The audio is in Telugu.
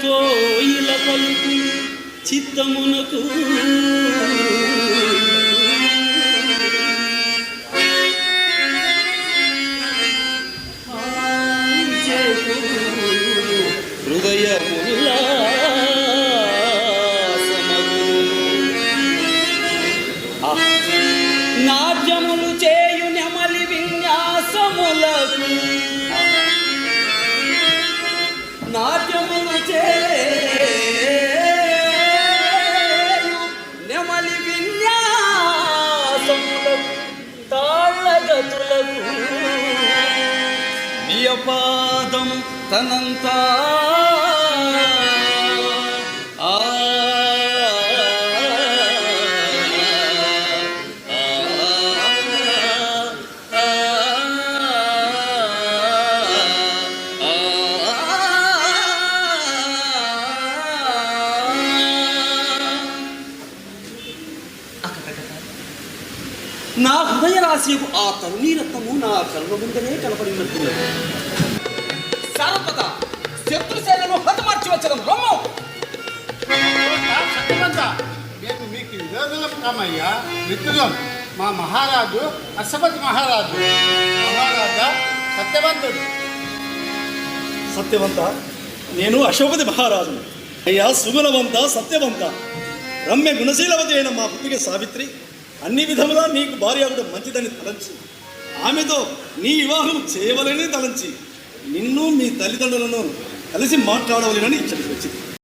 కోయిల పలుకు చిత్తమునకు నాట్యములు చేయు నెమలి విన్యాసములకు నాట్యములు చేయు నెమలి విన్యాసములకు తాళగతులకు నియపాదము తనంతా నా హృదయ రాశియకు ఆ తరుణీరత్నము నా కళ్ళ ముందరే కనపడినట్టున్నది. సారపద శత్రుసేనను హతమార్చి వచ్చిన బ్రహ్మం. మేము మీకు విరోధులం కామయ్యా, మిత్రులం. మా మహారాజు అశ్వపతి మహారాజు సత్యవంతుడు. సత్యవంత, నేను అశోపతి మహారాజు. అయ్యా సుగుణవంత, సత్యవంత, రమ్య గుణశీలవతి అయిన మా పుత్రిక సావిత్రి అన్ని విధములా నీకు భార్య అవడం మంచిదని తలంచి ఆమెతో నీ వివాహం చేయవలని తలంచి నిన్ను మీ తల్లిదండ్రులను కలిసి మాట్లాడవలనని ఇచ్చటికి వచ్చింది.